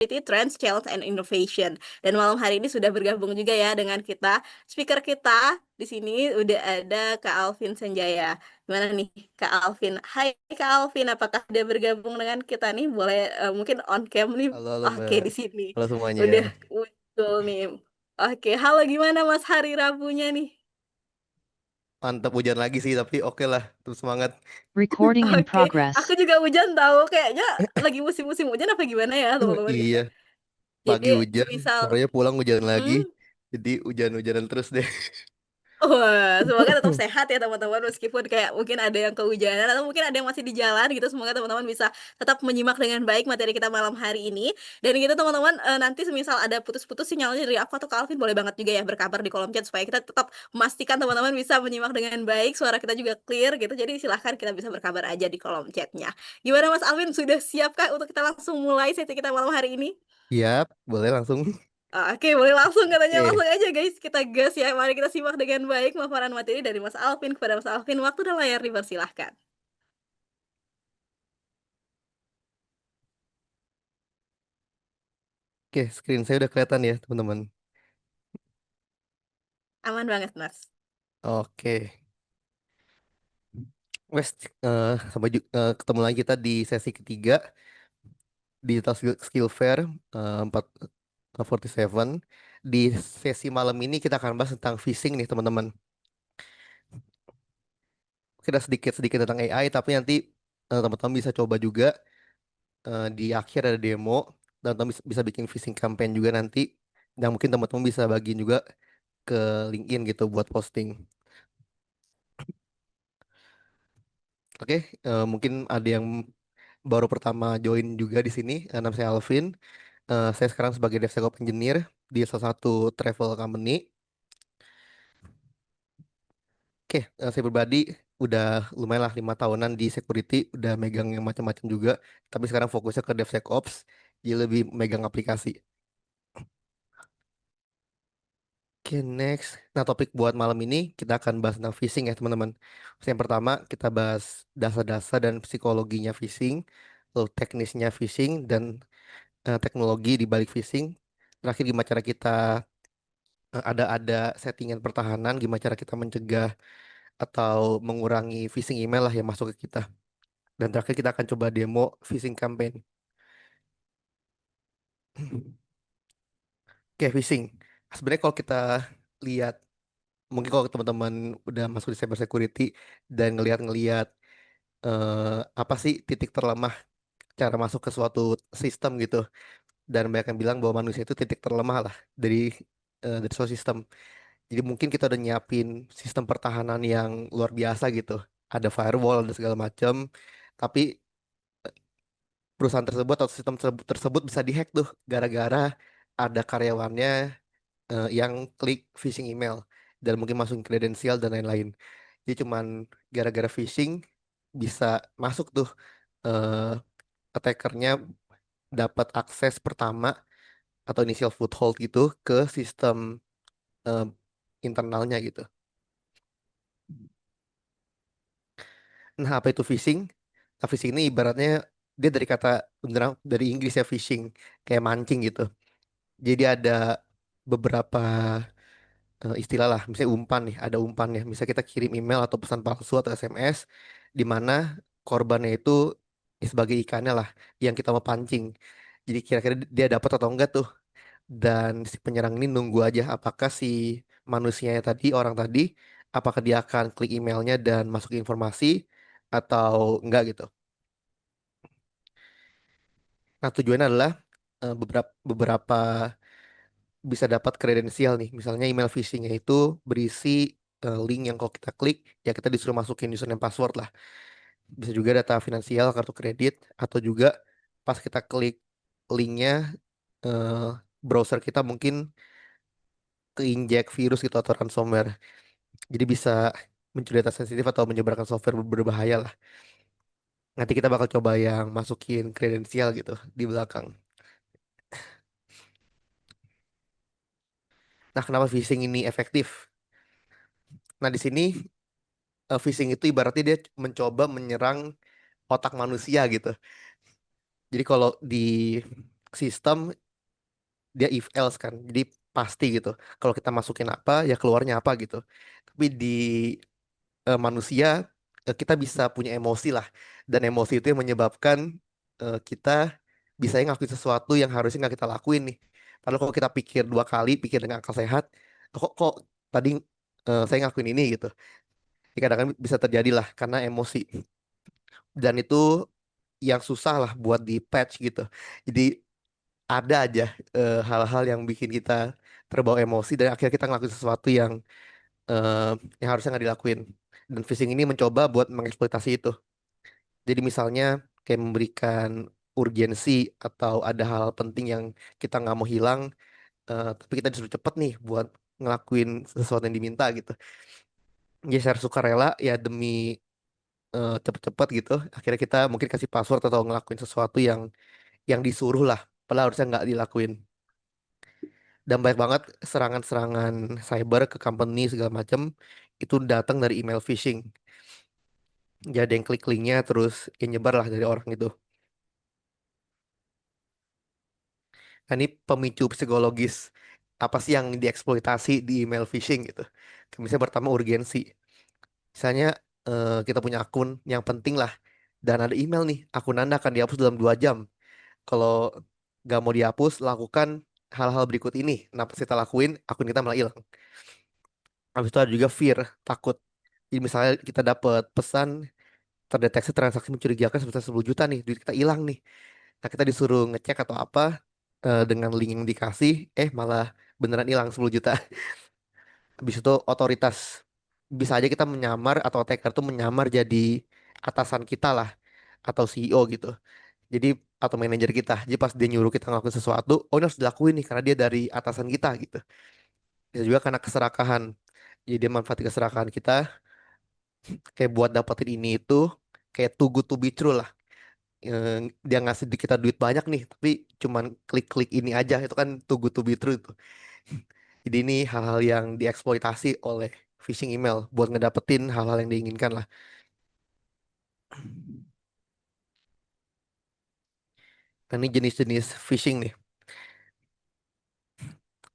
Trends, Challenge, and Innovation. Dan malam hari ini sudah bergabung juga ya dengan kita. Speaker kita di sini udah ada Kak Alvin Sanjaya. Gimana nih Kak Alvin? Hai Kak Alvin, apakah sudah bergabung dengan kita nih? Boleh mungkin on cam nih. Halo, halo Oke, Mbak. di sini. Halo semuanya. Udah muncul nih. Oke, halo gimana Mas hari Rabunya nih? Mantap hujan lagi sih, tapi oke lah. Terus semangat. Recording in Oke, aku progress. juga hujan tahu. Kayaknya lagi musim-musim hujan apa gimana ya teman-teman ya? Iya, Jadi pagi hujan, semisal sorenya pulang hujan lagi. hmm, Jadi hujan-hujanan terus deh. wah, semoga tetap sehat ya teman-teman meskipun kayak mungkin ada yang kehujanan atau mungkin ada yang masih di jalan gitu. Semoga teman-teman bisa tetap menyimak dengan baik materi kita malam hari ini. Dan gitu teman-teman nanti semisal ada putus-putus sinyalnya dari aku atau Kak Alvin boleh banget juga ya berkabar di kolom chat supaya kita tetap memastikan teman-teman bisa menyimak dengan baik, suara kita juga clear gitu. Jadi silahkan kita bisa berkabar aja di kolom chatnya. Gimana Mas Alvin sudah siapkah untuk kita langsung mulai sesi kita malam hari ini? Iya, boleh langsung. Oke, boleh langsung katanya Oke, langsung aja guys. Kita gas ya. Mari kita simak dengan baik pemaparan materi dari Mas Alvin kepada Mas Alvin. Waktu dan layar dipersilahkan. oke, screen saya udah kelihatan ya, teman-teman. Aman banget, Mas. Oke. Wes, ketemu lagi kita di sesi ketiga Digital Skill Fair 447. Di sesi malam ini kita akan bahas tentang phishing nih, teman-teman. Kita sedikit-sedikit tentang AI, tapi nanti teman-teman bisa coba juga di akhir ada demo dan teman bisa bikin phishing campaign juga nanti dan mungkin teman-teman bisa bagiin juga ke LinkedIn gitu buat posting. Oke, mungkin ada yang baru pertama join juga di sini. Nama saya Alvin. Saya sekarang sebagai DevSecOps Engineer di salah satu travel company. Oke, saya pribadi udah lumayan lah 5 tahunan di security, udah megang yang macam-macam juga. Tapi sekarang fokusnya ke DevSecOps, jadi lebih megang aplikasi. Oke, next. Nah, topik buat malam ini kita akan bahas tentang phishing ya, teman-teman. Yang pertama, kita bahas dasar-dasar dan psikologinya phishing, lalu teknisnya phishing, dan teknologi di balik phishing. Terakhir, gimana cara kita ada settingan pertahanan, gimana cara kita mencegah atau mengurangi phishing email lah yang masuk ke kita. Dan terakhir, kita akan coba demo phishing campaign. Oke, phishing. Sebenarnya kalau kita lihat, mungkin kalau teman-teman udah masuk di cyber security dan ngelihat-ngelihat apa sih titik terlemah cara masuk ke suatu sistem gitu, dan banyak yang bilang bahwa manusia itu titik terlemah lah dari suatu sistem. Jadi mungkin kita udah nyiapin sistem pertahanan yang luar biasa gitu, ada firewall dan segala macam, tapi perusahaan tersebut atau sistem tersebut bisa dihack tuh gara-gara ada karyawannya yang klik phishing email dan mungkin masukin kredensial dan lain-lain. Jadi cuman gara-gara phishing bisa masuk tuh, eh, attackernya dapat akses pertama atau initial foothold gitu ke sistem eh, internalnya gitu. Nah, apa itu phishing? Nah, phishing ini ibaratnya dia dari kata beneran dari Inggris ya, phishing, kayak mancing gitu. Jadi ada beberapa istilah lah, misalnya umpan nih, ada umpan ya. Misalnya kita kirim email atau pesan palsu atau SMS di mana korbannya itu sebagai ikannya lah yang kita mau pancing. Jadi kira-kira dia dapat atau enggak tuh. Dan si penyerang ini nunggu aja apakah si manusianya tadi, orang tadi, apakah dia akan klik emailnya dan masuk informasi atau enggak gitu. Nah, tujuannya adalah beberapa beberapa bisa dapat kredensial nih. Misalnya email phishingnya itu berisi link yang kalau kita klik ya kita disuruh masukin username password lah. Bisa juga data finansial, kartu kredit, atau juga pas kita klik linknya, eh, browser kita mungkin keinjek virus gitu atau ransomware. Jadi bisa mencuri data sensitif atau menyebarkan software berbahaya lah. Nanti kita bakal coba yang masukin kredensial gitu di belakang. Nah, kenapa phishing ini efektif? Nah, di sini phishing itu ibaratnya dia mencoba menyerang otak manusia gitu. Jadi kalau di sistem dia if else kan. Jadi pasti gitu. Kalau kita masukin apa ya keluarnya apa gitu. Tapi di manusia kita bisa punya emosi lah. Dan emosi itu yang menyebabkan kita bisa ngelakuin sesuatu yang harusnya nggak kita lakuin nih. Padahal kalau kita pikir dua kali, pikir dengan akal sehat, kok tadi saya ngelakuin ini gitu. Ya, kadang-kadang bisa terjadi lah karena emosi. Dan itu yang susah lah buat di patch gitu. Jadi ada aja hal-hal yang bikin kita terbawa emosi dan akhirnya kita ngelakuin sesuatu eh, yang harusnya nggak dilakuin. Dan phishing ini mencoba buat mengeksploitasi itu. Jadi misalnya kayak memberikan urgensi atau ada hal penting yang kita nggak mau hilang, tapi kita disuruh cepet nih buat ngelakuin sesuatu yang diminta gitu. Jadi secara sukarela ya demi cepet-cepet gitu. Akhirnya kita mungkin kasih password atau ngelakuin sesuatu yang disuruh lah. Padahal harusnya nggak dilakuin. Dan banyak banget serangan-serangan cyber ke company segala macam itu datang dari email phishing. Jadi yang klik linknya terus ya nyebar lah dari orang itu. Nah, ini pemicu psikologis apa sih yang dieksploitasi di email phishing gitu. Misalnya pertama urgensi. Misalnya kita punya akun yang penting lah dan ada email nih, akun Anda akan dihapus dalam 2 jam. Kalau nggak mau dihapus, lakukan hal-hal berikut ini. Nah, pas kita lakuin, akun kita malah hilang. Habis itu ada juga fear, takut. Jadi misalnya kita dapat pesan terdeteksi transaksi mencurigakan sebesar 10 juta nih, duit kita hilang nih. Nah, kita disuruh ngecek atau apa dengan link yang dikasih, malah beneran hilang 10 juta. Habis itu otoritas. Bisa aja kita menyamar atau attacker tuh menyamar jadi atasan kita lah atau CEO gitu. Jadi atau manajer kita. Jadi pas dia nyuruh kita ngelakuin sesuatu, oh ini harus dilakuin nih karena dia dari atasan kita gitu. Bisa juga karena keserakahan. Jadi dia manfaatin keserakahan kita kayak buat dapetin ini itu kayak too good to be true lah. Dia ngasih di kita duit banyak nih, tapi cuman klik-klik ini aja itu kan too good to be true itu. Jadi ini hal-hal yang dieksploitasi oleh phishing email buat ngedapetin hal-hal yang diinginkan lah. Nah, ini jenis-jenis phishing nih.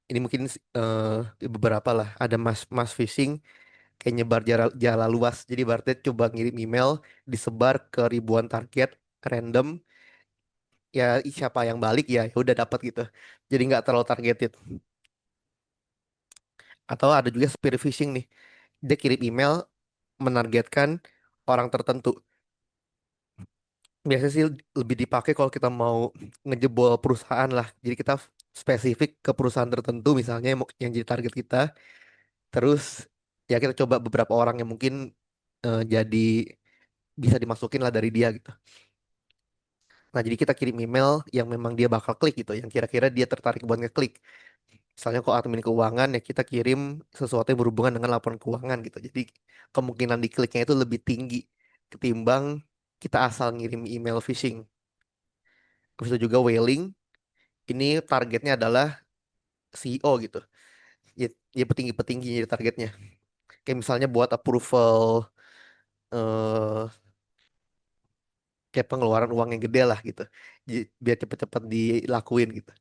Ini mungkin beberapa lah. Ada mass phishing kayak nyebar jala luas. Jadi berarti coba ngirim email disebar ke ribuan target random ya siapa yang balik ya udah dapat gitu. Jadi nggak terlalu targeted. Atau ada juga spear phishing nih. Dia kirim email menargetkan orang tertentu. Biasanya sih lebih dipakai kalau kita mau ngejebol perusahaan lah. Jadi kita spesifik ke perusahaan tertentu misalnya yang jadi target kita. Terus ya kita coba beberapa orang yang mungkin jadi bisa dimasukin lah dari dia gitu. Nah, jadi kita kirim email yang memang dia bakal klik gitu, yang kira-kira dia tertarik buat ngeklik. Misalnya kok admin keuangan ya kita kirim sesuatu yang berhubungan dengan laporan keuangan gitu. Jadi kemungkinan dikliknya itu lebih tinggi ketimbang kita asal ngirim email phishing. Terus itu juga whaling, ini targetnya adalah CEO gitu. Ya, ya petinggi-petinggi jadi targetnya. Kayak misalnya buat approval eh kayak pengeluaran uang yang gede lah gitu. Biar cepet-cepet dilakuin gitu.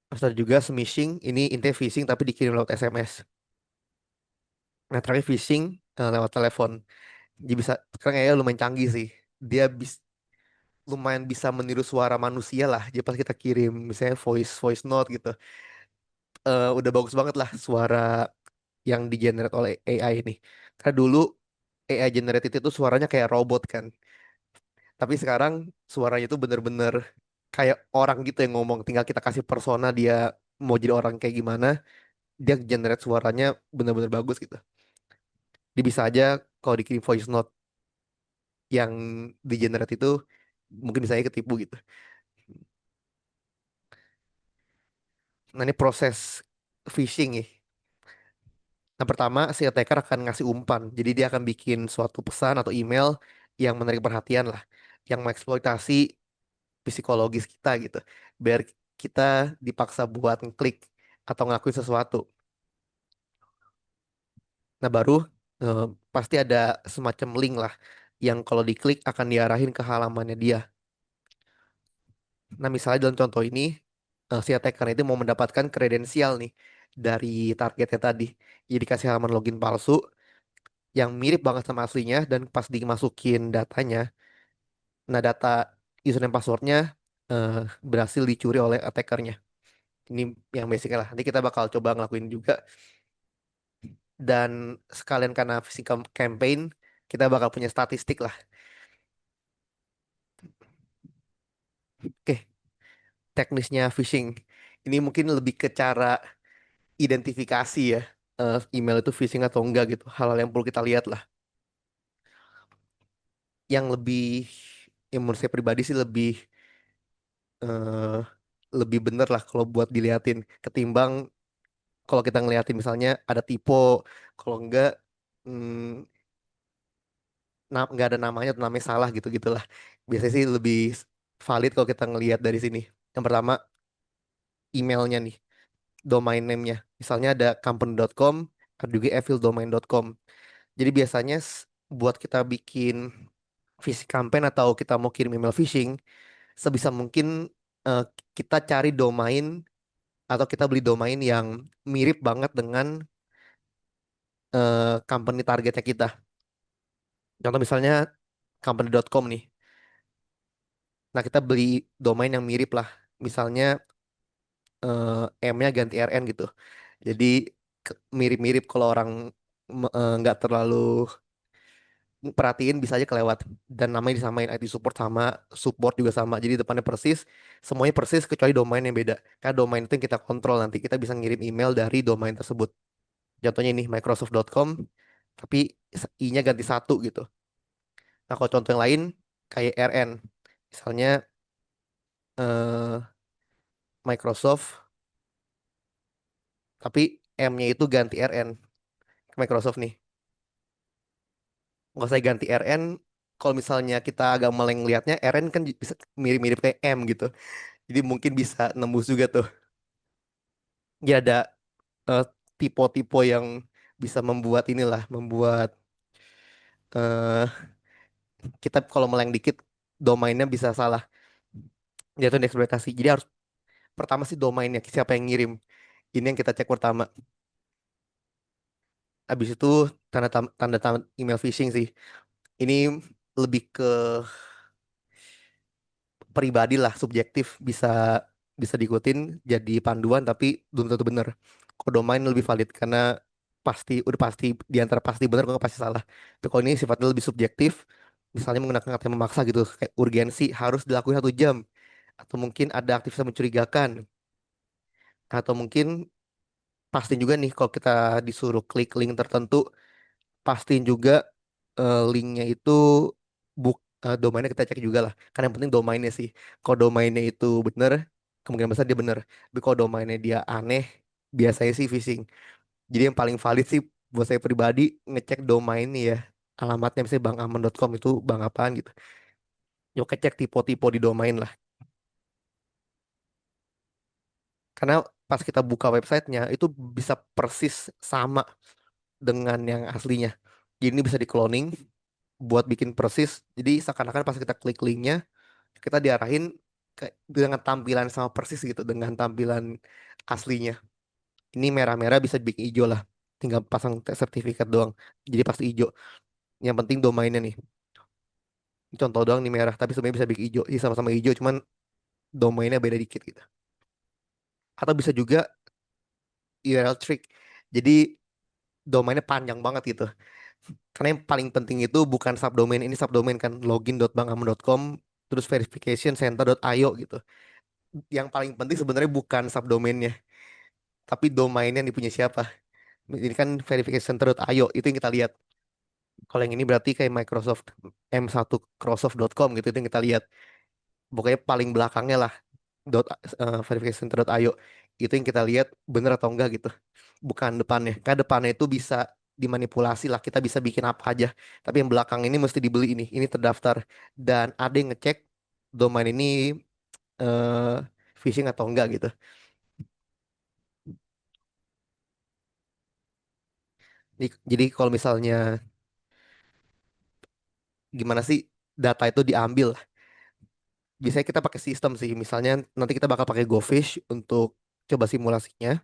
Terus ada juga smishing, ini intinya phishing tapi dikirim lewat SMS. Nah, terakhir phishing lewat telepon. Jadi bisa sekarang kayaknya lumayan canggih sih. Dia lumayan bisa meniru suara manusia lah. Jadi pas kita kirim misalnya voice voice note gitu, udah bagus banget lah suara yang digenerate oleh AI ini. Karena dulu AI generated itu suaranya kayak robot kan. Tapi sekarang suaranya itu bener-bener kayak orang gitu yang ngomong. Tinggal kita kasih persona dia mau jadi orang kayak gimana, dia generate suaranya bener-bener bagus gitu. Dia bisa aja kalau dikirim voice note yang di generate itu mungkin bisa aja ketipu gitu. Nah, ini proses phishing ya. Nah, pertama si attacker akan ngasih umpan. Jadi dia akan bikin suatu pesan atau email yang menarik perhatian lah, yang mengeksploitasi psikologis kita gitu. Biar kita dipaksa buat ngeklik atau ngelakuin sesuatu. Nah, baru eh, pasti ada semacam link lah yang kalau diklik akan diarahin ke halamannya dia. Nah, misalnya dalam contoh ini, si attacker itu mau mendapatkan kredensial nih dari targetnya tadi. Jadi dikasih halaman login palsu yang mirip banget sama aslinya dan pas dimasukin datanya, nah data username passwordnya eh, berhasil dicuri oleh attackernya. Ini yang basicnya lah. Nanti kita bakal coba ngelakuin juga. Dan sekalian karena phishing campaign, kita bakal punya statistik lah. Oke, teknisnya phishing. Ini mungkin lebih ke cara identifikasi ya, email itu phishing atau enggak gitu. Hal-hal yang perlu kita lihat lah. Yang lebih, yang menurut saya pribadi sih eh, lebih bener lah kalau buat diliatin ketimbang kalau kita ngeliatin misalnya ada typo, kalau enggak nggak ada namanya atau namanya salah gitu gitulah. Biasanya sih lebih valid kalau kita ngelihat dari sini. Yang pertama, emailnya nih, domain name-nya. Misalnya ada company.com, ada juga evil.domain.com. Jadi biasanya buat kita bikin phishing campaign atau kita mau kirim email phishing, sebisa mungkin eh, kita cari domain atau kita beli domain yang mirip banget dengan company targetnya kita. Contoh misalnya company.com nih. Nah, kita beli domain yang mirip lah. Misalnya M-nya ganti RN gitu. Jadi mirip-mirip kalau orang nggak terlalu perhatiin bisa aja kelewat. Dan namanya disamain IT support sama support juga sama. Jadi depannya persis, semuanya persis kecuali domain yang beda. Karena domain itu yang kita kontrol nanti. Kita bisa ngirim email dari domain tersebut. Contohnya ini microsoft.com, tapi I-nya ganti satu gitu. Nah, kalau contoh yang lain kayak RN. Misalnya eh, Microsoft, tapi M-nya itu ganti RN ke Microsoft nih. Nggak usah ganti RN. Kalau misalnya kita agak meleng liatnya, RN kan bisa mirip-mirip kayak M gitu. Jadi mungkin bisa nembus juga tuh. Ya ada eh, tipe-tipe yang bisa membuat inilah, membuat eh, kita kalau meleng dikit, domainnya bisa salah. Jatuh dieksploitasi. Jadi harus pertama sih domainnya, siapa yang ngirim. Ini yang kita cek pertama. Habis itu tanda email phishing sih. Ini lebih ke pribadi lah, subjektif, bisa bisa diikutin jadi panduan tapi belum tentu benar. Kalau domain lebih valid karena udah pasti di antara pasti benar nggak pasti salah. Tapi kalau ini sifatnya lebih subjektif, misalnya menggunakan kata yang memaksa gitu, kayak urgensi harus dilakukan 1 jam, atau mungkin ada aktivitas mencurigakan, atau mungkin pastiin juga nih kalau kita disuruh klik link tertentu, pastiin juga linknya itu domainnya kita cek juga lah. Kan yang penting domainnya sih. Kalau domainnya itu bener, kemungkinan besar dia bener. Tapi kalau domainnya dia aneh, biasanya sih phishing. Jadi yang paling valid sih buat saya pribadi ngecek domain nih ya. Alamatnya misalnya bangaman.com itu bang apaan gitu. Yuk cek tipe-tipe di domain lah. Karena pas kita buka websitenya itu bisa persis sama dengan yang aslinya. Jadi ini bisa di cloning buat bikin persis. Jadi seakan-akan pas kita klik linknya, kita diarahin dengan tampilan sama persis gitu, dengan tampilan aslinya. Ini merah-merah bisa dibikin hijau lah. Tinggal pasang sertifikat doang. Jadi pasti hijau. Yang penting domainnya nih. Contoh doang nih merah, tapi sebenarnya bisa bikin hijau. Ini sama-sama hijau, cuman domainnya beda dikit gitu. Atau bisa juga URL trick. Jadi domainnya panjang banget gitu. Karena yang paling penting itu bukan subdomain, ini subdomain kan login.bangamun.com terus verification center.io gitu. Yang paling penting sebenarnya bukan subdomainnya, tapi domainnya yang dipunya siapa. Ini kan verification center.io itu yang kita lihat. Kalau yang ini berarti kayak Microsoft m1microsoft.com gitu itu yang kita lihat. Pokoknya paling belakangnya lah verification center.io itu yang kita lihat bener atau enggak gitu. Bukan depannya. Karena depannya itu bisa dimanipulasi lah. Kita bisa bikin apa aja. Tapi yang belakang ini mesti dibeli ini. Ini terdaftar. Dan ada yang ngecek domain ini eh, phishing atau enggak gitu. Jadi kalau misalnya gimana sih data itu diambil. biasanya kita pakai sistem sih. Misalnya nanti kita bakal pakai GoFish untuk coba simulasinya.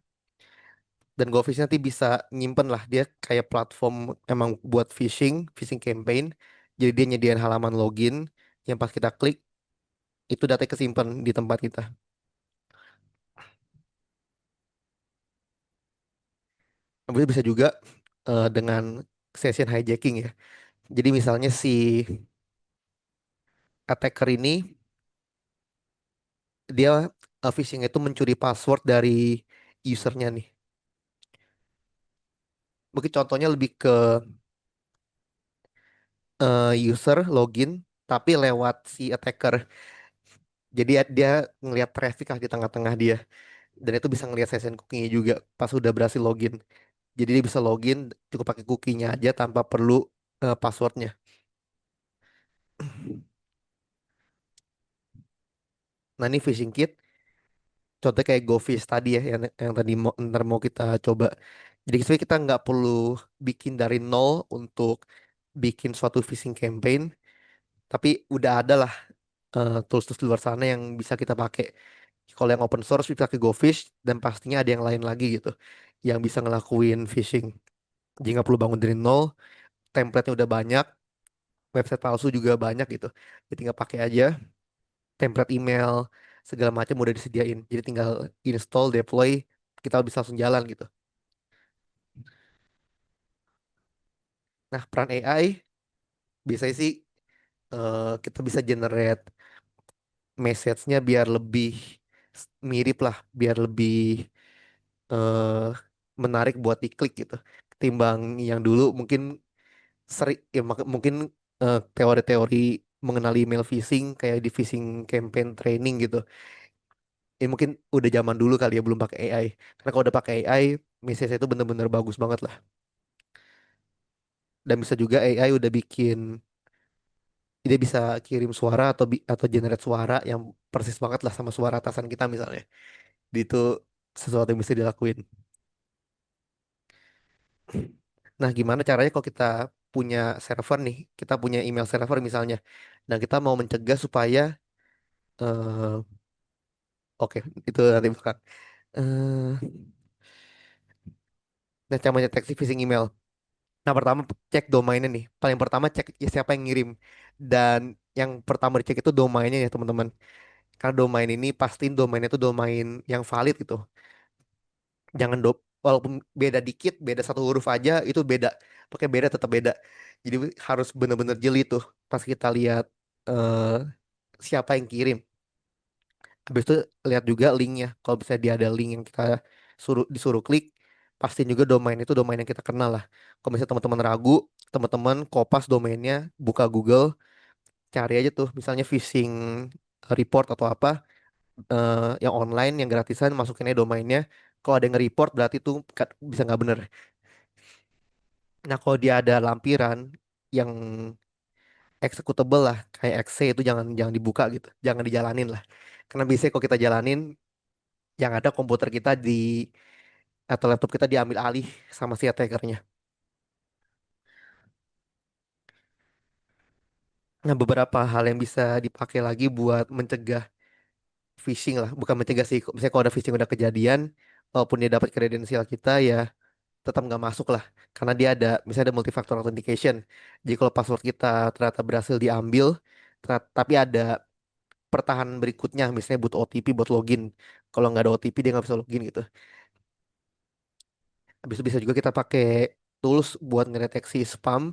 Dan GoFish nanti bisa nyimpen lah, dia kayak platform emang buat phishing campaign. Jadi dia nyediain halaman login yang pas kita klik itu data kesimpan di tempat kita. Habis itu bisa juga dengan session hijacking ya. Jadi misalnya si attacker ini dia phishing itu mencuri password dari usernya nih. Mungkin contohnya lebih ke user login tapi lewat si attacker. Jadi dia ngelihat traffic lah di tengah-tengah dia. Dan itu bisa ngelihat session cookie-nya juga pas udah berhasil login. Jadi dia bisa login cukup pakai cookie-nya aja tanpa perlu passwordnya. Nah ini phishing kit, contohnya kayak GoFish tadi ya, yang tadi ntar mau kita coba. Jadi sebenarnya kita nggak perlu bikin dari nol untuk bikin suatu phishing campaign, tapi udah ada lah tools-tools di luar sana yang bisa kita pakai. Kalau yang open source bisa pakai GoFish dan pastinya ada yang lain lagi gitu yang bisa ngelakuin phishing. Jadi nggak perlu bangun dari nol, template-nya udah banyak, website palsu juga banyak gitu. Jadi tinggal pakai aja template email segala macam udah disediain. Jadi tinggal install, deploy, kita bisa langsung jalan gitu. Nah, peran AI biasanya sih kita bisa generate message-nya biar lebih mirip lah, biar lebih eh, menarik buat diklik gitu. Ketimbang yang dulu mungkin sering ya mungkin teori-teori mengenali email phishing kayak di phishing campaign training gitu. Ini mungkin udah zaman dulu kali ya belum pakai AI. Karena kalau udah pakai AI, message itu bener-bener bagus banget lah. Dan bisa juga AI udah bikin dia bisa kirim suara atau generate suara yang persis banget lah sama suara atasan kita misalnya. Itu sesuatu yang bisa dilakuin. Nah, gimana caranya kalau kita punya server nih, kita punya email server misalnya, dan kita mau mencegah supaya eh oke, itu nanti bukan. Eh, nah, cara mendeteksi phishing email. Nah, pertama cek domainnya nih. Paling pertama cek ya siapa yang ngirim. Dan yang pertama dicek itu domainnya ya, teman-teman. Karena domain ini pastiin domainnya itu domain yang valid gitu. Jangan walaupun beda dikit, beda satu huruf aja itu beda. Pakai beda tetap beda. Jadi harus bener-bener jeli tuh pas kita lihat eh, siapa yang kirim. Habis itu lihat juga linknya. Kalau bisa dia ada link yang kita disuruh klik, pastiin juga domain itu domain yang kita kenal lah. Kalau misalnya teman-teman ragu, teman-teman kopas domainnya, buka Google, cari aja tuh misalnya phishing report atau apa yang online yang gratisan, masukin aja domainnya. Kalau ada yang nge-report berarti itu bisa nggak bener. Nah kalau dia ada lampiran yang executable lah kayak exe itu jangan jangan dibuka gitu, jangan dijalanin lah. Karena biasanya kalau kita jalanin yang ada komputer kita atau laptop kita diambil alih sama si attackernya. Nah, beberapa hal yang bisa dipakai lagi buat mencegah phishing lah, bukan mencegah sih. Misalnya kalau ada phishing udah kejadian, walaupun dia dapat kredensial kita ya tetap nggak masuk lah, karena dia ada misalnya ada multifactor authentication. Jadi kalau password kita ternyata berhasil diambil, tapi ada pertahanan berikutnya, misalnya butuh OTP buat login. Kalau nggak ada OTP dia nggak bisa login gitu. Habis itu bisa juga kita pakai tools buat ngedeteksi spam.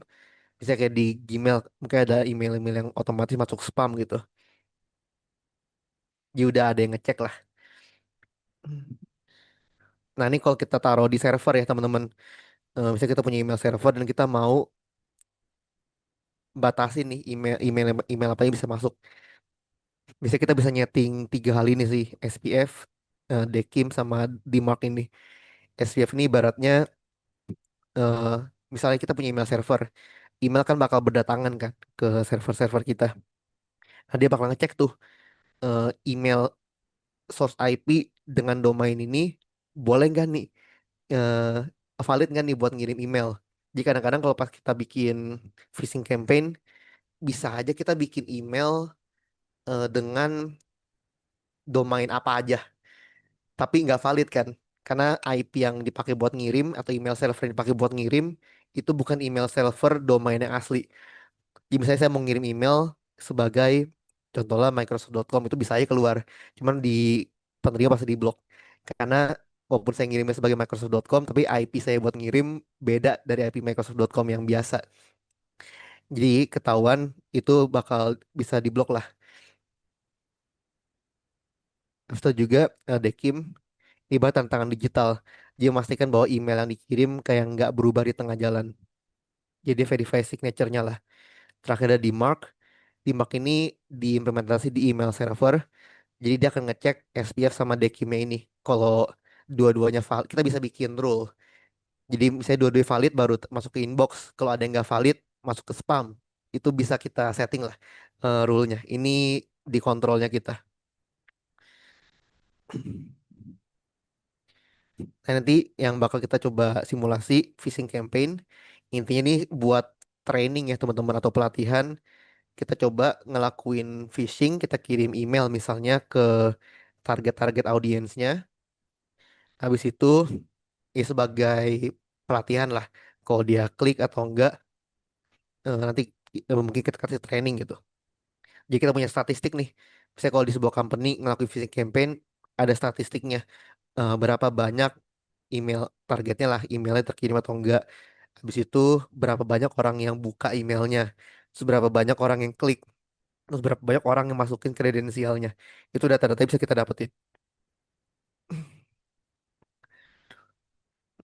Bisa kayak di Gmail, mungkin ada email-email yang otomatis masuk spam gitu. Jadi udah ada yang ngecek lah. Nah ini kalau kita taruh di server ya teman-teman. Misalnya kita punya email server dan kita mau batasi nih email email email apa yang bisa masuk. Bisa kita bisa nyeting tiga hal ini sih, SPF, DKIM sama DMARC ini. SPF ini ibaratnya eh, misalnya kita punya email server, email kan bakal berdatangan kan ke server-server kita. Nah dia bakal ngecek tuh email source IP dengan domain ini boleh nggak nih valid nggak nih buat ngirim email. Jadi kadang-kadang kalau pas kita bikin phishing campaign bisa aja kita bikin email dengan domain apa aja, tapi nggak valid kan? Karena IP yang dipakai buat ngirim atau email server yang dipakai buat ngirim itu bukan email server domain yang asli. Jadi misalnya saya mau ngirim email sebagai contohnya Microsoft.com itu bisa aja keluar. Cuman di penerima pasti diblok. Karena walaupun saya ngirimnya sebagai Microsoft.com, tapi IP saya buat ngirim beda dari IP Microsoft.com yang biasa. Jadi ketahuan itu bakal bisa diblok lah. Terus itu juga Dekim ibarat tantangan digital. Dia memastikan bahwa email yang dikirim kayak nggak berubah di tengah jalan. Jadi verify signature-nya lah. Terakhir ada di Mark. Di Mark ini diimplementasi di email server. Jadi dia akan ngecek SPF sama Dekimnya ini. Kalau dua-duanya valid, kita bisa bikin rule. Jadi misalnya dua-duanya valid baru masuk ke inbox. Kalau ada yang nggak valid, masuk ke spam. Itu bisa kita setting lah rule-nya. Ini di kontrolnya kita. Nah, nanti yang bakal kita coba simulasi phishing campaign. Intinya nih buat training ya teman-teman atau pelatihan. Kita coba ngelakuin phishing, kita kirim email misalnya ke target-target audiensnya. Habis itu ya sebagai pelatihan lah. Kalau dia klik atau enggak, nanti mungkin kita kasih training gitu. Jadi kita punya statistik nih. Misalnya kalau di sebuah company ngelakuin phishing campaign, ada statistiknya. Berapa banyak email targetnya lah, emailnya terkirim atau enggak. Habis itu berapa banyak orang yang buka emailnya. Terus berapa banyak orang yang klik. Terus berapa banyak orang yang masukin kredensialnya. Itu data-data yang bisa kita dapetin.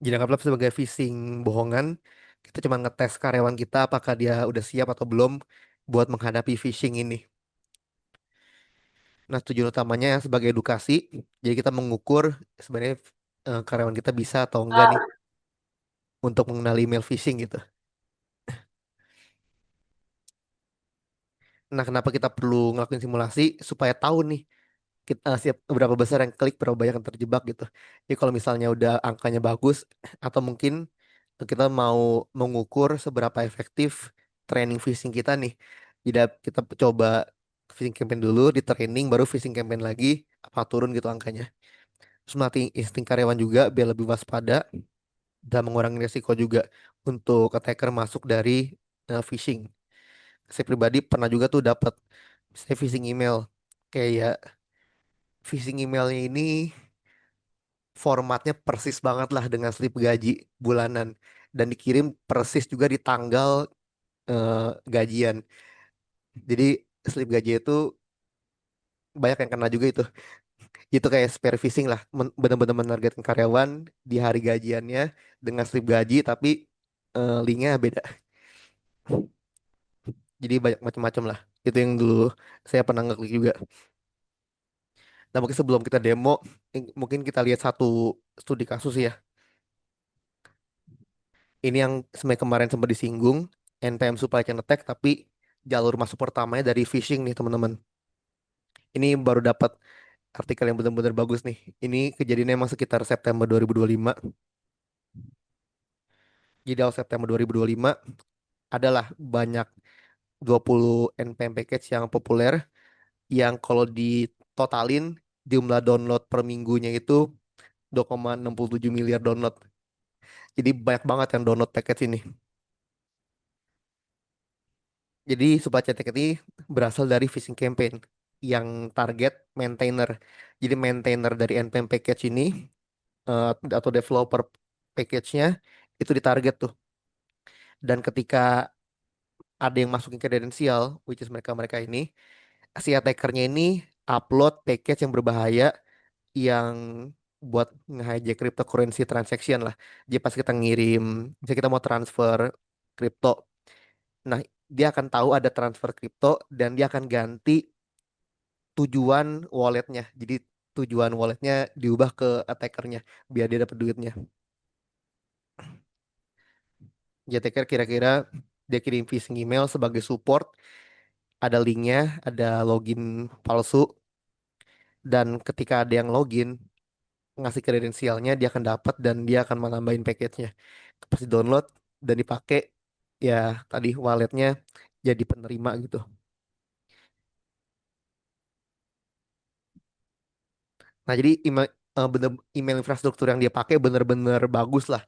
Jadi anggaplah sebagai phishing bohongan. Kita cuma ngetes karyawan kita apakah dia udah siap atau belum buat menghadapi phishing ini. Nah, tujuan utamanya sebagai edukasi. Jadi kita mengukur sebenarnya karyawan kita bisa atau enggak nih untuk mengenali email phishing gitu. Nah, kenapa kita perlu ngelakuin simulasi supaya tahu nih kita siap berapa besar yang klik, berapa banyak yang terjebak gitu. Jadi kalau misalnya udah angkanya bagus atau mungkin kita mau mengukur seberapa efektif training phishing kita nih. Jadi kita coba phishing campaign dulu, di training baru phishing campaign lagi apa turun gitu angkanya. Terus melatih insting karyawan juga biar lebih waspada dan mengurangi resiko juga untuk attacker masuk dari phishing. Saya pribadi pernah juga tuh dapat saya phishing email kayak phishing emailnya ini formatnya persis banget lah dengan slip gaji bulanan dan dikirim persis juga di tanggal gajian. Jadi slip gaji itu banyak yang kena juga itu. Itu kayak spare phishing lah, benar-benar menargetkan karyawan di hari gajiannya dengan slip gaji tapi linknya beda. Jadi banyak macam-macam lah. Itu yang dulu saya pernah ngeklik juga. Nah mungkin sebelum kita demo, mungkin kita lihat satu studi kasus ya. Ini yang sebenarnya kemarin sempat disinggung, NPM supply chain attack, tapi jalur masuk pertamanya dari phishing nih teman-teman. Ini baru dapat artikel yang benar-benar bagus nih. Ini kejadiannya emang sekitar September 2025. Jadi awal September 2025 adalah banyak 20 NPM package yang populer yang kalau ditotalin jumlah download per minggunya itu 2,67 miliar download. Jadi banyak banget yang download package ini. Jadi supply chain attack ini berasal dari phishing campaign yang target maintainer. Jadi maintainer dari NPM package ini atau developer package-nya itu ditarget tuh. Dan ketika ada yang masukin kredensial, which is mereka-mereka ini, si attackernya ini upload package yang berbahaya yang buat nge-hijack cryptocurrency transaction lah. Jadi pas kita ngirim, misalnya kita mau transfer kripto, nah dia akan tahu ada transfer kripto dan dia akan ganti tujuan walletnya. Jadi tujuan walletnya diubah ke attackernya biar dia dapat duitnya. Jadi attacker kira-kira dia kirim phishing email sebagai support, ada linknya, ada login palsu, dan ketika ada yang login ngasih kredensialnya dia akan dapat dan dia akan menambahin package-nya. Pasti download dan dipakai ya tadi walletnya jadi penerima gitu. Nah, jadi email infrastruktur yang dia pakai bener-bener bagus lah.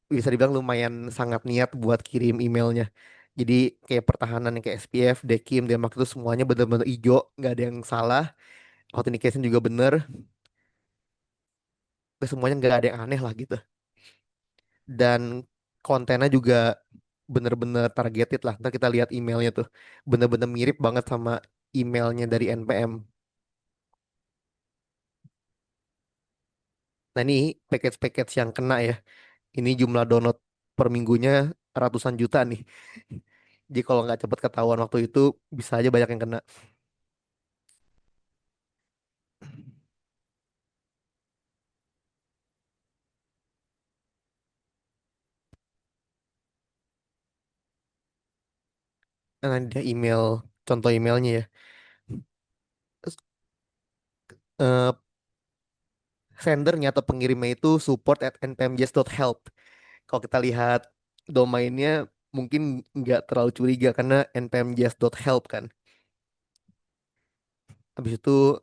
Bisa dibilang lumayan sangat niat buat kirim emailnya. Jadi kayak pertahanan yang kayak SPF, DKIM, Denmark itu semuanya bener-bener hijau, nggak ada yang salah. Authentication juga bener, semuanya nggak ada yang aneh lah gitu. Dan kontennya juga bener-bener targeted lah. Ntar kita lihat emailnya tuh, bener-bener mirip banget sama emailnya dari NPM. Nah ini package-package yang kena ya. Ini jumlah download per minggunya ratusan juta nih. Jadi kalau nggak cepet ketahuan waktu itu, bisa aja banyak yang kena. Nah, ini dia email, contoh emailnya ya. Terus, eh, sendernya atau pengirimnya itu support@npmjs.help. Kalau kita lihat domainnya mungkin nggak terlalu curiga karena npmjs.help kan. Habis itu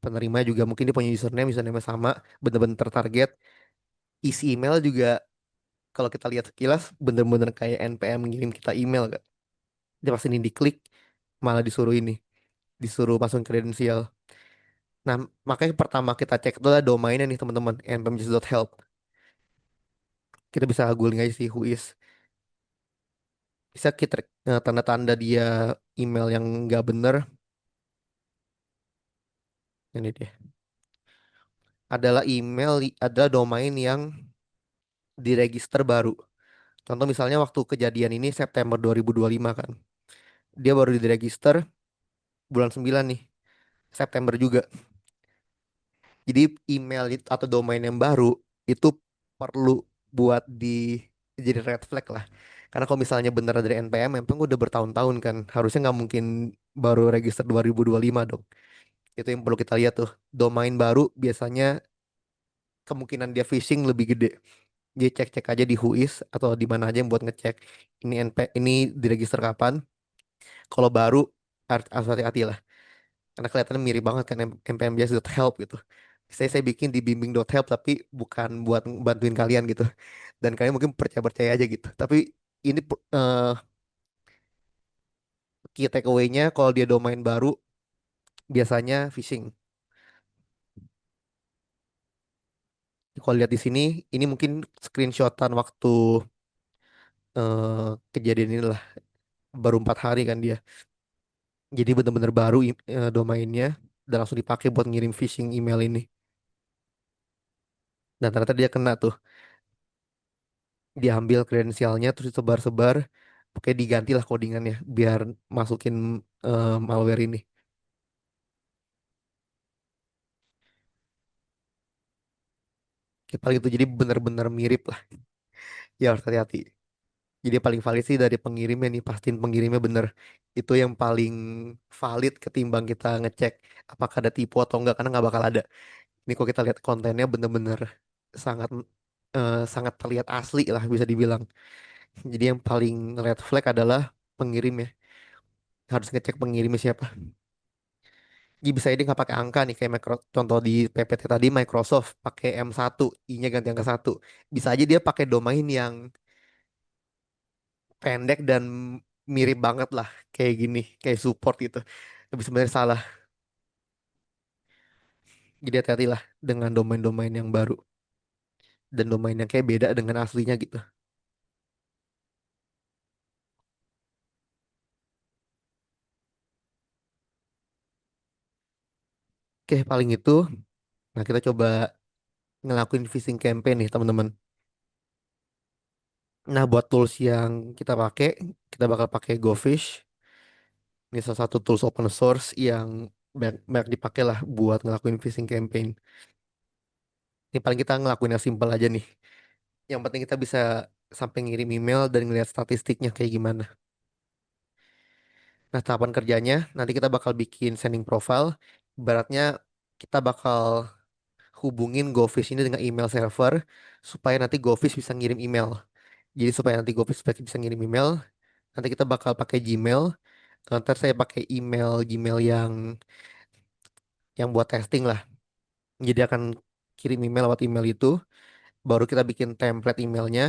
penerima juga mungkin dia punya username sama, bener-bener tertarget. Isi email juga kalau kita lihat sekilas bener-bener kayak npm ngirim kita email kan. Dia pasti ini diklik malah disuruh disuruh masukin kredensial. Nah, makanya pertama kita cek itu adalah domainnya nih teman-teman, npmjs.help. Kita bisa googling aja sih who is. Bisa kita tanda-tanda dia email yang nggak bener. Ini dia. Adalah domain yang diregister baru. Contoh misalnya waktu kejadian ini September 2025 kan. Dia baru diregister bulan 9 nih, September juga. Jadi atau domain yang baru itu perlu buat jadi red flag lah. Karena kalau misalnya bener dari NPM, memang udah bertahun-tahun kan. Harusnya nggak mungkin baru register 2025 dong. Itu yang perlu kita lihat tuh. Domain baru biasanya kemungkinan dia phishing lebih gede. Dia cek-cek aja di Whois atau di mana aja yang buat ngecek ini diregister kapan. Kalau baru harus hati-hati lah. Karena kelihatannya mirip banget kan npmjs.help gitu. Saya bikin di bimbing.help tapi bukan buat bantuin kalian gitu. Dan kalian mungkin percaya-percaya aja gitu. Tapi ini key takeaway-nya kalau dia domain baru biasanya phishing. Kalau lihat di sini, ini mungkin screenshotan waktu kejadian ini lah. Baru 4 hari kan dia. Jadi bener-bener baru domainnya dan langsung dipakai buat ngirim phishing email ini. Dan ternyata dia kena tuh. Dia ambil kredensialnya terus disebar-sebar. Pakai diganti lah codingannya biar masukin malware ini. Kayak paling itu jadi bener-bener mirip lah. Ya harus hati-hati. Jadi yang paling valid sih dari pengirimnya nih, pastiin pengirimnya bener. Itu yang paling valid ketimbang kita ngecek apakah ada tipu atau enggak, karena nggak bakal ada. Ini kalau kita lihat kontennya bener-bener sangat sangat terlihat asli lah bisa dibilang. Jadi yang paling red flag adalah pengirimnya. Harus ngecek pengirimnya siapa. Jadi bisa dia nggak pakai angka nih kayak contoh di PPT tadi Microsoft pakai M1, I-nya ganti angka satu. Bisa aja dia pakai domain yang pendek dan mirip banget lah kayak gini, kayak support gitu. Tapi sebenarnya salah. Jadi hati-hatilah dengan domain-domain yang baru dan domain yang kayak beda dengan aslinya gitu. Oke, paling itu. Nah, kita coba ngelakuin phishing campaign nih, teman-teman. Nah, buat tools yang kita pakai, kita bakal pakai GoFish. Ini salah satu tools open source yang banyak dipakai lah buat ngelakuin phishing campaign. Ini paling kita ngelakuin yang simple aja nih. Yang penting kita bisa sampai ngirim email dan ngeliat statistiknya kayak gimana. Nah, tahapan kerjanya nanti kita bakal bikin sending profile. Ibaratnya kita bakal hubungin GoFish ini dengan email server supaya nanti GoFish bisa ngirim email. Jadi supaya nanti GoFish bisa ngirim email, nanti kita bakal pakai Gmail. Ntar saya pakai email Gmail yang buat testing lah. Jadi akan kirim email lewat email itu, baru kita bikin template emailnya,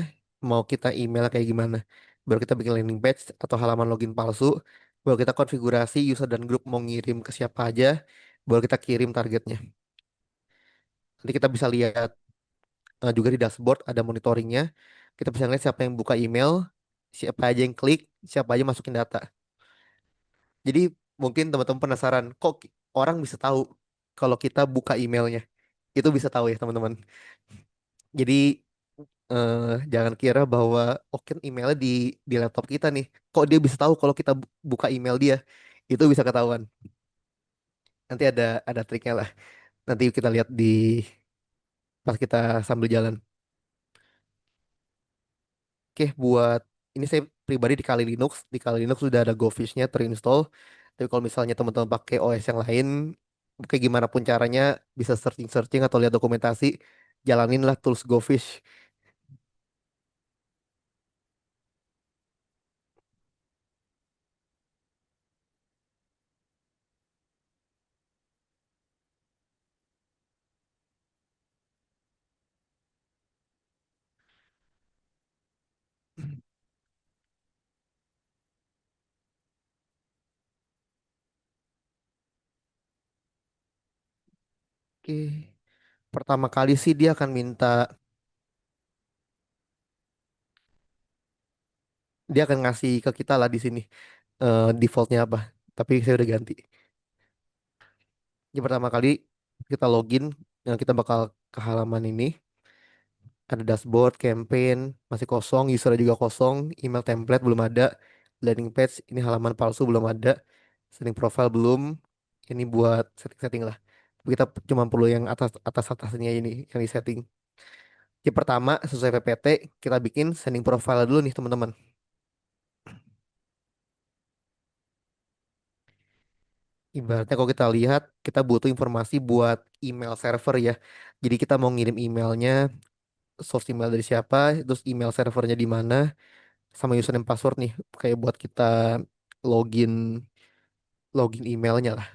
mau kita email kayak gimana. Baru kita bikin landing page atau halaman login palsu, baru kita konfigurasi user dan grup mau ngirim ke siapa aja, baru kita kirim targetnya. Nanti kita bisa lihat juga di dashboard ada monitoringnya. Kita bisa lihat siapa yang buka email, siapa aja yang klik, siapa aja masukin data. Jadi mungkin teman-teman penasaran, kok orang bisa tahu kalau kita buka emailnya? Itu bisa tahu ya teman-teman. Jadi eh, jangan kira bahwa oke emailnya di laptop kita nih. Kok dia bisa tahu kalau kita buka email dia? Itu bisa ketahuan. Nanti ada triknya lah. Nanti kita lihat di pas kita sambil jalan. Oke, buat ini saya pribadi di Kali Linux sudah ada Gofish-nya terinstall. Tapi kalau misalnya teman-teman pakai OS yang lain, kayak gimana pun caranya bisa searching-searching atau lihat dokumentasi, jalaninlah tools Gofish. Oke, pertama kali sih dia akan ngasih ke kita lah di sini defaultnya apa. Tapi saya udah ganti. Jadi pertama kali kita login, kita bakal ke halaman ini. Ada dashboard, campaign, masih kosong, user juga kosong, email template belum ada, landing page, ini halaman palsu belum ada, setting profile belum, ini buat setting-setting lah. Kita cuma perlu yang atas-atasnya ini yang di setting. Yang pertama, sesuai PPT, kita bikin sending profile dulu nih teman-teman. Ibaratnya kalau kita lihat, kita butuh informasi buat email server ya. Jadi kita mau ngirim emailnya, source email dari siapa, terus email servernya di mana, sama username password nih, kayak buat kita login login emailnya lah.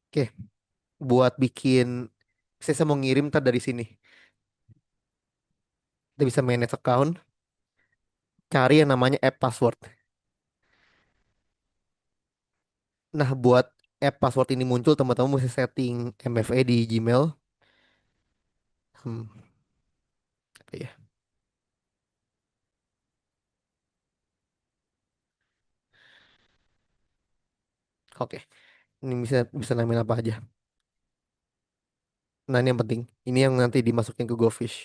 Oke, buat bikin, saya mau ngirim ntar dari sini. Kita bisa manage account, cari yang namanya app password. Nah, buat app password ini muncul, teman-teman mesti setting MFA di Gmail. Hmm, apa ya? Oke, ini bisa bisa namain apa aja. Nah, ini yang penting. Ini yang nanti dimasukin ke GoFish.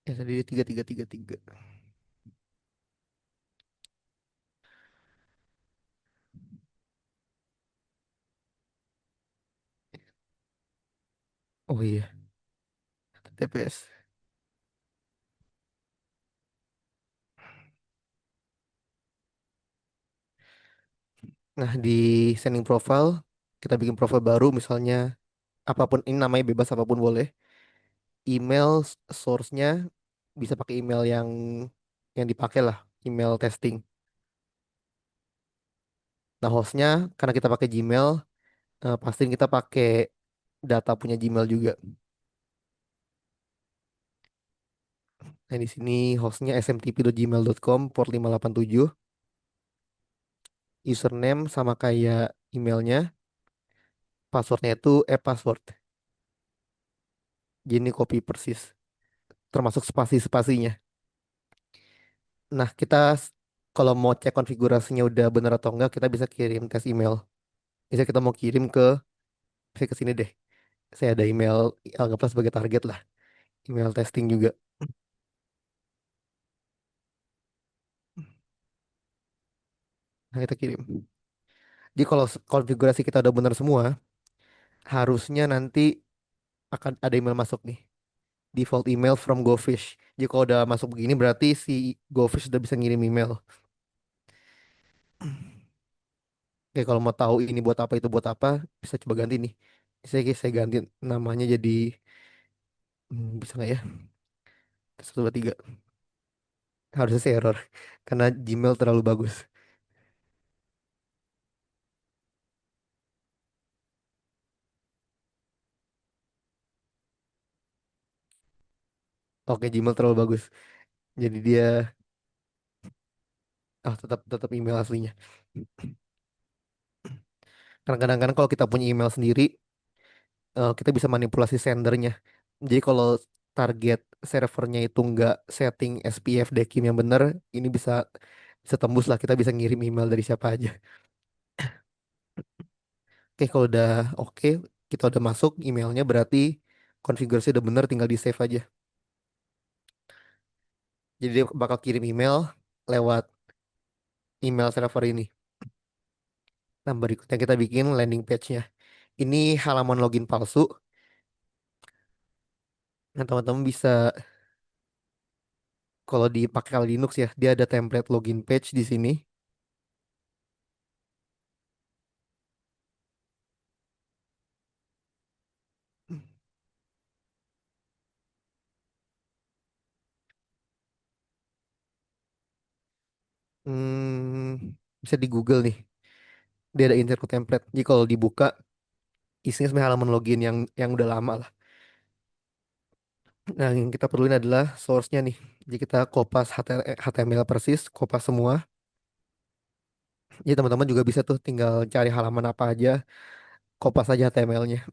Ya, tadi 3333. Oh iya, TPS. Nah, di sending profile, kita bikin profile baru, misalnya apapun, ini namanya bebas apapun boleh. Email source-nya bisa pakai email yang dipakai lah, email testing. Nah, hostnya karena kita pakai Gmail, pastiin kita pakai data punya Gmail juga. Nah, di sini hostnya smtp.gmail.com port 587. Username sama kayak emailnya. Passwordnya itu password. Jadi ini copy persis. Termasuk spasi-spasinya. Nah, kalau mau cek konfigurasinya udah bener atau enggak, kita bisa kirim tes email. Bisa kita mau kirim saya ke sini deh. Saya ada email, anggaplah sebagai target lah. Email testing juga. Nah, kita kirim. Jadi kalau konfigurasi kita udah benar semua, harusnya nanti akan ada email masuk nih. Default email from GoFish. Jadi kalau udah masuk begini berarti si GoFish udah bisa ngirim email. Oke, kalau mau tahu ini buat apa itu buat apa, bisa coba ganti nih. Saya ganti namanya jadi bisa nggak ya? Satu dua tiga. Harusnya sih error karena Gmail terlalu bagus. Oke, Gmail terlalu bagus. Jadi dia tetap tetap email aslinya. Karena kadang-kadang kalau kita punya email sendiri, kita bisa manipulasi sendernya. Jadi kalau target servernya itu nggak setting SPF Dekim yang benar, ini bisa bisa tembus lah. Kita bisa ngirim email dari siapa aja. Oke, kalau udah oke, kita udah masuk emailnya berarti konfigurasi udah bener, tinggal di save aja. Jadi dia bakal kirim email lewat email server ini. Nah, berikutnya kita bikin landing page-nya. Ini halaman login palsu. Nah, teman-teman bisa kalau dipakai Linux ya, dia ada template login page di sini. Bisa di Google nih. Dia ada intro template. Jadi kalau dibuka isinya sebenarnya halaman login yang udah lama lah. Nah, yang kita perluin adalah source-nya nih. Jadi kita kopas HTML persis, kopas semua. Jadi teman-teman juga bisa tuh tinggal cari halaman apa aja, kopas aja HTML-nya.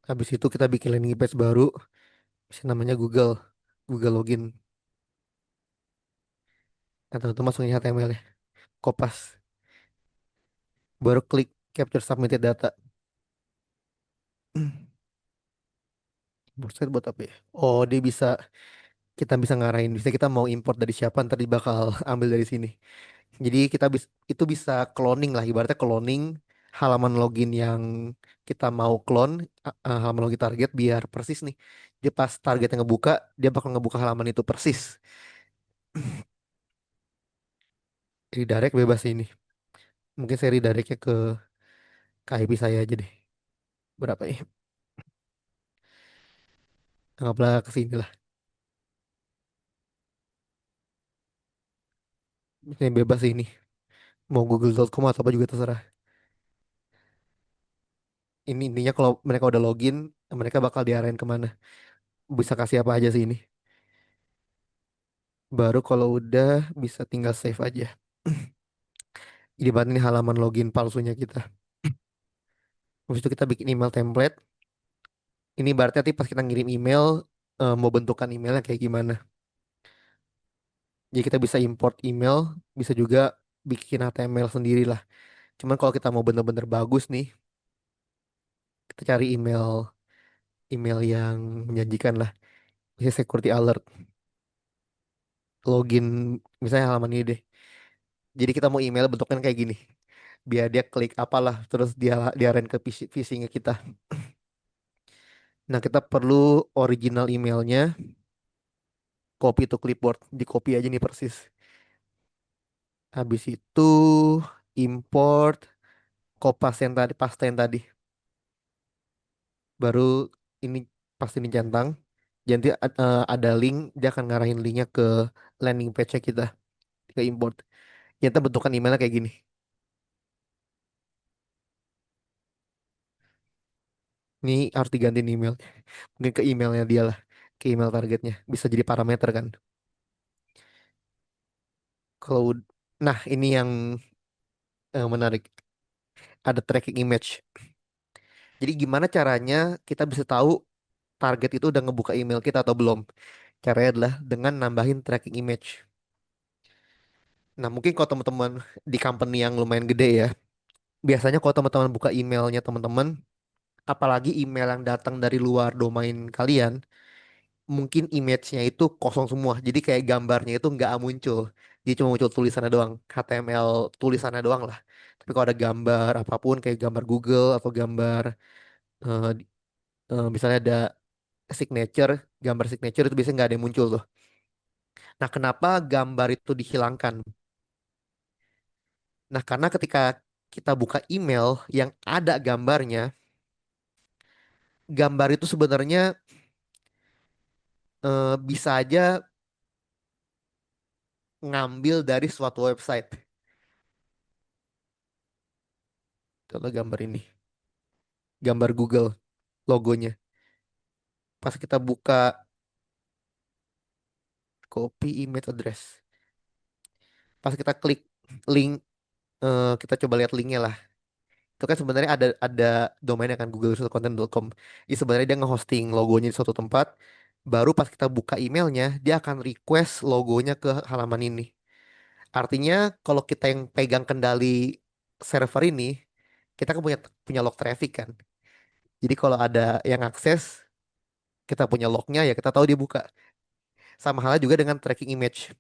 Habis itu kita bikin landing page baru, bisa namanya Google Login. Nah, teman-teman masukin HTML-nya, kopas, baru klik capture submitted data. Buset buat apa ya? Oh, dia bisa kita bisa ngarahin, bisa kita mau import dari siapa ntar dia bakal ambil dari sini. Jadi kita bisa itu bisa cloning lah, ibaratnya cloning halaman login yang kita mau clone, halaman login target biar persis nih. Dia pas target yang ngebuka, dia bakal ngebuka halaman itu persis. Redirect bebas ini. Mungkin saya redirectnya ke KIP saya aja deh. Berapa ya? Anggaplah ke sini lah. Ini bebas ini. Mau google.com atau apa juga terserah. Ini intinya kalau mereka udah login, mereka bakal diarahin kemana. Bisa kasih apa aja sih ini. Baru kalau udah bisa tinggal save aja. Jadi buat ini halaman login palsunya kita. Habis itu kita bikin email template. Ini berarti nanti pas kita ngirim email, mau bentukan emailnya kayak gimana. Jadi kita bisa import email, bisa juga bikin HTML sendiri lah. Cuman kalau kita mau bener-bener bagus nih, kita cari email yang menjanjikan lah. Misalnya security alert, login, misalnya halaman ini deh. Jadi kita mau email bentuknya kayak gini. Biar dia klik apalah, terus dia diarahin ke phishing kita. Nah, kita perlu original emailnya, copy to clipboard, di copy aja nih persis. Habis itu import kopas yang tadi, pasta yang tadi. Baru ini pasti dicentang. Jadi ada link, dia akan ngarahin linknya ke landing page kita, ke import. Kita bentukan emailnya kayak gini. Ini harus diganti email. Mungkin ke emailnya dia lah, ke email targetnya. Bisa jadi parameter kan. Kalau, nah ini yang menarik. Ada tracking image. Jadi gimana caranya kita bisa tahu target itu udah ngebuka email kita atau belum? Caranya adalah dengan nambahin tracking image. Nah, mungkin kalau teman-teman di company yang lumayan gede ya, biasanya kalau teman-teman buka emailnya teman-teman, apalagi email yang datang dari luar domain kalian, mungkin image-nya itu kosong semua. Jadi kayak gambarnya itu nggak muncul. Jadi cuma muncul tulisannya doang, HTML tulisannya doang lah. Tapi kalau ada gambar apapun kayak gambar Google atau gambar eh, misalnya ada signature, gambar signature itu biasanya nggak ada yang muncul tuh. Nah, kenapa gambar itu dihilangkan? Nah, karena ketika kita buka email yang ada gambarnya, gambar itu sebenarnya bisa aja ngambil dari suatu website. Contoh gambar ini, gambar Google logonya. Pas kita buka copy image address, pas kita klik link, kita coba lihat linknya lah. Itu kan sebenarnya ada domainnya kan google.content.com. Jadi sebenarnya dia nge-hosting logonya di suatu tempat. Baru pas kita buka emailnya, dia akan request logonya ke halaman ini. Artinya kalau kita yang pegang kendali server ini, kita kan punya punya log traffic kan. Jadi kalau ada yang akses, kita punya lognya ya kita tahu dia buka. Sama halnya juga dengan tracking image.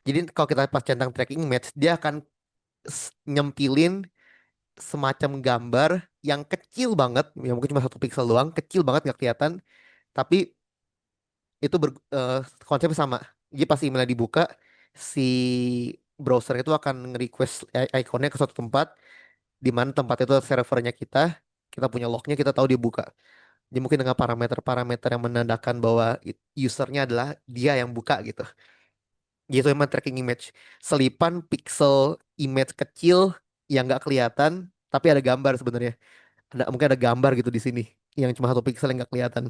Jadi kalau kita pas centang tracking image, dia akan nyempilin semacam gambar yang kecil banget, ya mungkin cuma 1 pixel doang, kecil banget nggak kelihatan, tapi itu konsepnya sama. Jadi pas emailnya dibuka, si browser itu akan nge-request ikonnya ke suatu tempat, di mana tempat itu servernya kita punya lognya, kita tahu dia buka. Jadi mungkin dengan parameter-parameter yang menandakan bahwa usernya adalah dia yang buka gitu. Gitu emang tracking image. Selipan pixel image kecil yang nggak kelihatan, tapi ada gambar sebenarnya. Mungkin ada gambar gitu di sini yang cuma 1 pixel yang nggak kelihatan.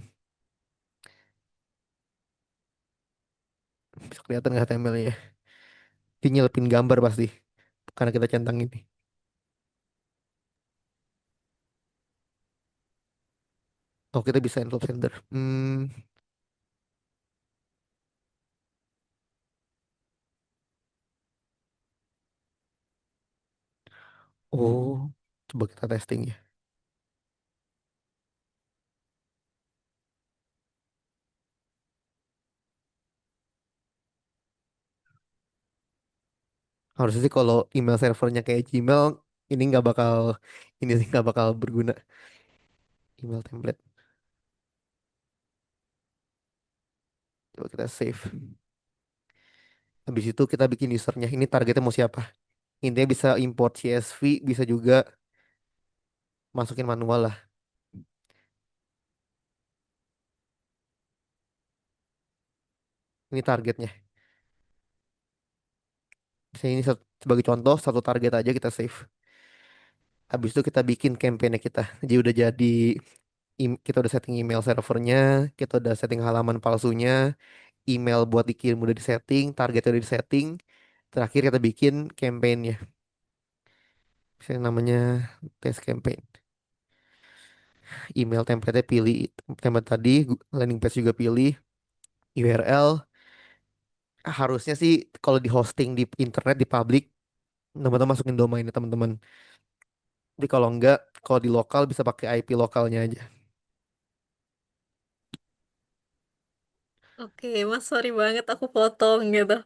Bisa kelihatan nggak HTML-nya? Dia nyelipin gambar pasti karena kita centang ini. Oh, kita bisa envelope sender. Oh, coba kita testing ya. Harusnya sih kalau email servernya kayak Gmail, ini nggak bakal, ini sih nggak bakal berguna. Email template. Coba kita save. Habis itu kita bikin usernya. Ini targetnya mau siapa? Intinya bisa import CSV, bisa juga masukin manual lah. Ini targetnya. Misalnya ini sebagai contoh, satu target aja kita save. Habis itu kita bikin campaign kita. Jadi udah jadi, kita udah setting email servernya, kita udah setting halaman palsunya, email buat dikirim udah disetting, targetnya udah disetting. Terakhir kita bikin campaignnya. Misalnya namanya test campaign. Email template pilih, template tadi, landing page juga pilih, URL. Harusnya sih kalau di hosting di internet di public, teman-teman masukin domainnya teman-teman. Tapi kalau enggak, kalau di lokal bisa pakai IP lokalnya aja. Oke, Mas, sorry banget aku potong gitu.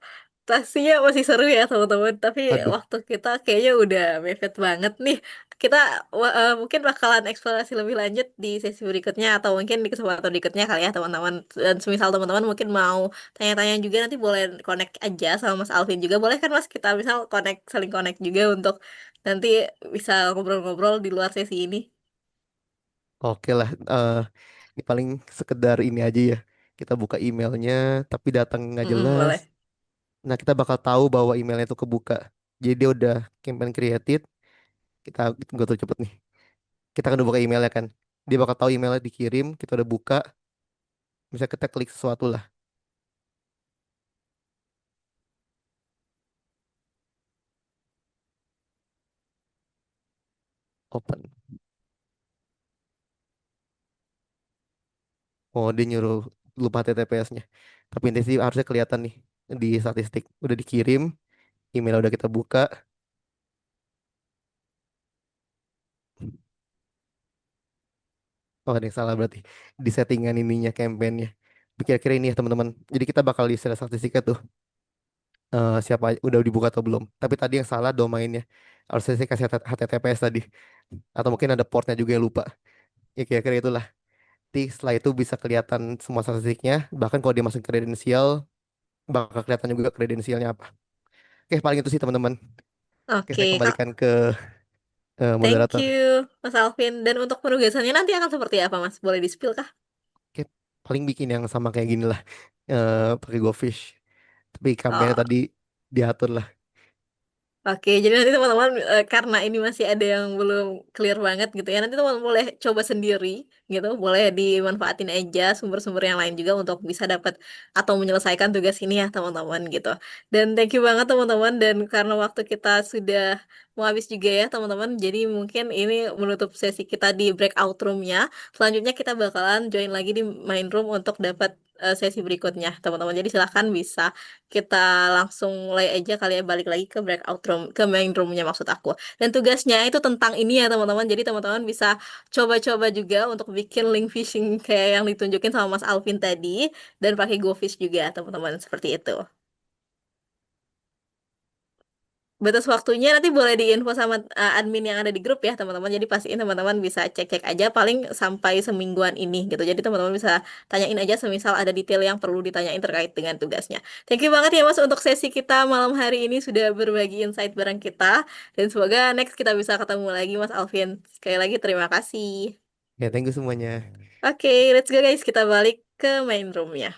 Pastinya masih seru ya teman-teman, tapi Aduh, waktu kita kayaknya udah mepet banget nih. Kita mungkin bakalan eksplorasi lebih lanjut di sesi berikutnya atau mungkin di kesempatan berikutnya kali ya teman-teman. Dan semisal teman-teman mungkin mau tanya-tanya juga nanti boleh connect aja sama Mas Alvin juga. Boleh kan Mas kita misal connect, saling connect juga untuk nanti bisa ngobrol-ngobrol di luar sesi ini. oke lah. Ini paling sekedar ini aja ya. Kita buka emailnya, tapi datang nggak Mm-mm, jelas. boleh. Nah, kita bakal tahu bahwa emailnya itu kebuka. Jadi dia udah campaign created. Kita tunggu tuh cepet nih. Kita kan udah buka emailnya kan. Dia bakal tahu emailnya dikirim. Kita udah buka. Bisa kita klik sesuatu lah. Open. Oh, dia nyuruh lupa TTPS-nya. Tapi ini sih harusnya kelihatan nih di statistik. Udah dikirim. Email udah kita buka. Oh, ada yang salah berarti di settingan ininya campaignnya. Kira-kira ini ya teman-teman. Jadi kita bakal di share statistiknya tuh, siapa udah dibuka atau belum. Tapi tadi yang salah domainnya. Harusnya saya kasih HTTPS tadi. Atau mungkin ada portnya juga yang lupa. Ya kira-kira itulah. Nanti setelah itu bisa kelihatan semua statistiknya. Bahkan kalau dia masuk kredensial, bakal kelihatan juga kredensialnya apa. Oke, paling itu sih teman-teman. Oke, Oke, saya Kak. kembalikan ke Thank moderator. you, Mas Alvin. Dan untuk penugasannya nanti akan seperti apa, Mas? Boleh di-spill kah? Oke, paling bikin yang sama kayak gini lah. Pakai GoFish. Tapi kampanye Oh, tadi diatur lah. oke, jadi nanti teman-teman karena ini masih ada yang belum clear banget gitu ya, nanti teman-teman boleh coba sendiri gitu, boleh dimanfaatin aja sumber-sumber yang lain juga untuk bisa dapat atau menyelesaikan tugas ini ya teman-teman gitu. Dan thank you banget teman-teman dan karena waktu kita sudah mau habis juga ya teman-teman, jadi mungkin ini menutup sesi kita di breakout room-nya. Selanjutnya kita bakalan join lagi di main room untuk dapat sesi berikutnya teman-teman. Jadi silahkan bisa kita langsung mulai aja kali ya balik lagi ke breakout room, ke main roomnya maksud aku. Dan tugasnya itu tentang ini ya teman-teman. Jadi teman-teman bisa coba-coba juga untuk bikin link phishing kayak yang ditunjukin sama Mas Alvin tadi dan pakai GoFish juga teman-teman seperti itu. Batas waktunya nanti boleh diinfo sama admin yang ada di grup ya teman-teman. Jadi pastiin teman-teman bisa cek-cek aja paling sampai semingguan ini gitu. Jadi teman-teman bisa tanyain aja semisal ada detail yang perlu ditanyain terkait dengan tugasnya. Thank you banget ya Mas untuk sesi kita malam hari ini sudah berbagi insight bareng kita. Dan semoga next kita bisa ketemu lagi Mas Alvin. Sekali lagi terima kasih. Ya, thank you semuanya. Oke, let's go guys. Kita balik ke main roomnya.